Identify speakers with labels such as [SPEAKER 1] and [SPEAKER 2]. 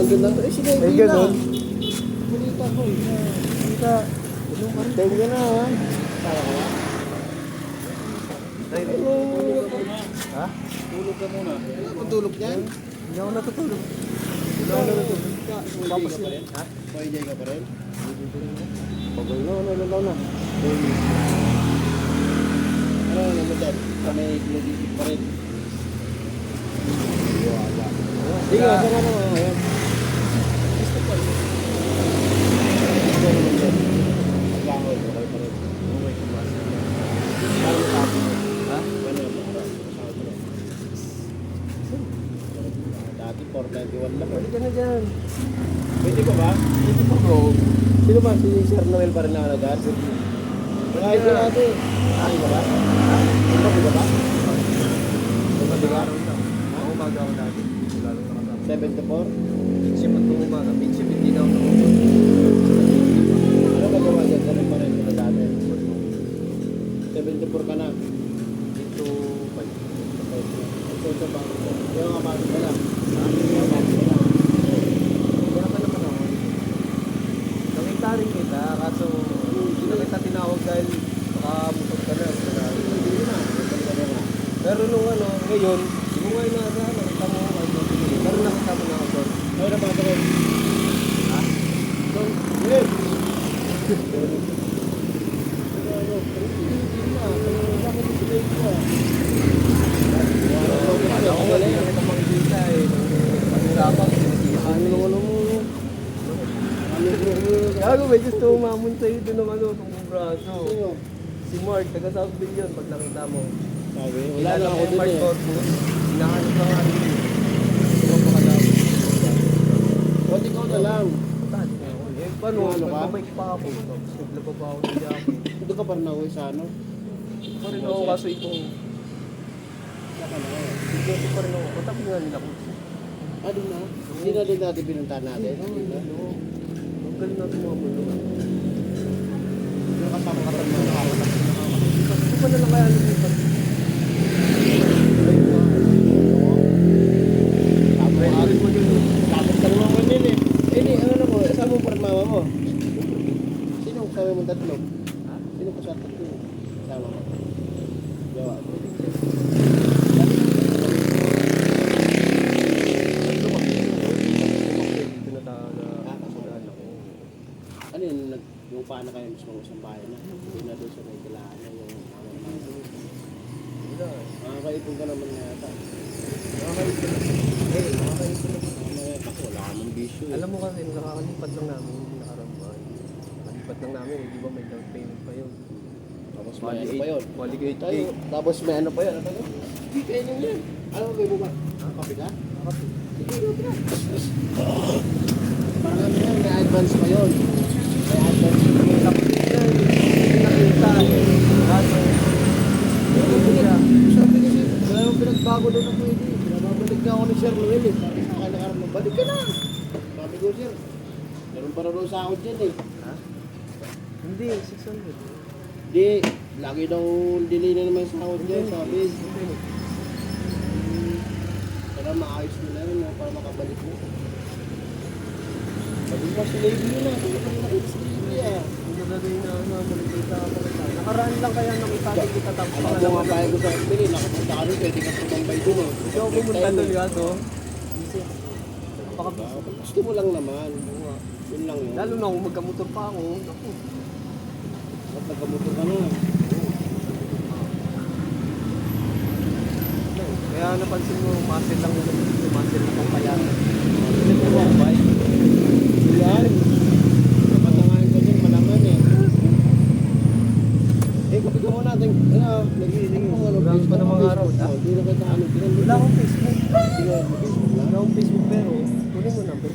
[SPEAKER 1] nandun lang. Eh, sila
[SPEAKER 2] Ay,
[SPEAKER 1] hindi na.
[SPEAKER 2] ganun.
[SPEAKER 1] Balita ko eh.
[SPEAKER 2] Kita.
[SPEAKER 1] Time ka na ha. Kaya ka na?
[SPEAKER 2] Ha?
[SPEAKER 1] Tulog ka muna. Wala kang tulog yan.
[SPEAKER 2] Hindi ako natutulog.
[SPEAKER 1] Wala ka natutulog.
[SPEAKER 2] Tapos
[SPEAKER 1] ka pa rin?
[SPEAKER 2] Ha?
[SPEAKER 1] Pwede ka pa rin? Pagod na, ano na. Ano mo dyan? Kami nag-isip pa rin. Wala. Sige, asa ka naman ngayon. Gusto pa rin. Gusto naman dyan. Magkakol, okay pa rin.
[SPEAKER 2] Okay, kumasa.
[SPEAKER 1] Paano mo tapos?
[SPEAKER 2] Ha?
[SPEAKER 1] Paano mo? Dati 491 lang.
[SPEAKER 2] Pwede ka na dyan.
[SPEAKER 1] Pwede pa ba?
[SPEAKER 2] Pwede pa bro.
[SPEAKER 1] Sino ba? Si Sir Noel pa rin nakalagaan? Kahit ko natin. Ay ka ba? Umabi ka ba? Umabi ka?
[SPEAKER 2] Ako umaga ako dati. Wala lang nakasama.
[SPEAKER 1] 7 to 4?
[SPEAKER 2] Midship at kung umaga. Midship hindi na ako nakasama.
[SPEAKER 1] Ano ba gawa dyan? Ganun pa rin muna dati. 7 to 4 ka na.
[SPEAKER 2] Dito 5.
[SPEAKER 1] Ito ito ba? Yung kapatid ka lang. Yung kapatid ka lang.
[SPEAKER 2] Kaya ka naman ako. Nakita rin kita. Kaso hindi na kita tinawag dahil makamusog ka na.
[SPEAKER 1] Hindi na.
[SPEAKER 2] Pero nung ano, ngayon, hindi mo nga inaasahan. Nakita mo ako. Pero nakita mo na ako doon.
[SPEAKER 1] Ay, nabasa ko.
[SPEAKER 2] Ha?
[SPEAKER 1] Doon. Yes! Pero ano, hindi na. Bakit hindi sila ito ah?
[SPEAKER 2] Kala ko nga, hindi na kita makikita eh. Pag-usapan,
[SPEAKER 1] Ano mo?
[SPEAKER 2] Gago, may gusto umamon sa'yo doon ng ano, itong braso.
[SPEAKER 1] Sino?
[SPEAKER 2] Si Mark, taga South Bay yun, pag nakita mo.
[SPEAKER 1] Sabi, wala na ako dun
[SPEAKER 2] Mark
[SPEAKER 1] eh.
[SPEAKER 2] Corpus, hinahanap lang nga rin. Hindi mo pakalaman.
[SPEAKER 1] Ba't ikaw na lang?
[SPEAKER 2] Patali na ako. Eh, paano?
[SPEAKER 1] Ano ka?
[SPEAKER 2] Nagpapike pa ako. Tapos naglaba pa ako ng jacket.
[SPEAKER 1] Ito ka pa rin ako sa ano?
[SPEAKER 2] Pa rin ako, kaso itong...
[SPEAKER 1] Saka na kayo.
[SPEAKER 2] Ito pa rin ako. Patapin nga nila ko.
[SPEAKER 1] Ano na? Hindi na din natin pinuntahan natin. Hindi na.
[SPEAKER 2] Ang galing natin mga mulo.
[SPEAKER 1] Yung kasama ka rin mga nakakatak.
[SPEAKER 2] Ito pa na lang kaya lumipat.
[SPEAKER 1] Tapos ka naman mo din eh. Eh di, ano mo, saan mo pa rin mama mo? Sino kasama mo tatlo? Sino ka sa tatlo? Kasama mo? Yawa. Ano yun, yung paano kayo mismo sa bahay na? Hindi na doon sa may kilaan na yung makakaipon ka naman na yata. Mamaya ako, wala ka mong bisyo eh.
[SPEAKER 2] Alam mo kasi, nakakalipat lang namin yung nakarambay. Nakalipat lang namin, di ba may down payment pa yun.
[SPEAKER 1] Tapos may ano pa yun?
[SPEAKER 2] Balik 8K.
[SPEAKER 1] Tayo, tapos may ano pa yun? Ano yun? Weekend yun yun. Alam mo ba yung buka? Kapi ka? Sige, kapi ka. Parang ano yun, may advance pa yun. May advance pa yun.
[SPEAKER 2] Tapos yun, hindi nakita. Kaso,
[SPEAKER 1] Sabi kasi, wala yung pinagbago doon ako hindi. Pinababalik na ako ni Sir Noel eh. Sabi sa akin nakarang, balik ka na. Sabi ko, Sir, meron pa rin sa akin dyan eh.
[SPEAKER 2] ha? Hindi, 600.
[SPEAKER 1] Di, lagi daw delay na naman sa akin dyan, sabi. Para maayos mo na yun, para makabalik mo. Sabi mo, si Lady yun ah. Sabi ko, nakita si Lady ah.
[SPEAKER 2] Hindi gagawin na ano, malikita ka pala. Nakaraan lang kaya nakita din kita tapos
[SPEAKER 1] Alam mo nga tayo ko sa Pili, nakapunta ka rin, pwede ka tumambay dun eh.
[SPEAKER 2] Hindi ako pumunta doon kaso. Baka
[SPEAKER 1] Gusto mo lang naman. Yun lang yun.
[SPEAKER 2] lalo na kung magkamotor pa ako. Naku.
[SPEAKER 1] Ba't nagkamotor ka na?
[SPEAKER 2] Kaya napansin mo, muscle lang yun. Muscle lang ang kaya.
[SPEAKER 1] Yan. Kapatangahin ko dyan, malaman eh. Eh, kapag mo natin, nag-iising mo ano,
[SPEAKER 2] Wala pa namang araw, ha?
[SPEAKER 1] Hindi na kita ano,
[SPEAKER 2] Wala akong Facebook.
[SPEAKER 1] Sige, Facebook
[SPEAKER 2] Wala
[SPEAKER 1] lang.
[SPEAKER 2] akong Facebook pero kunin mo number.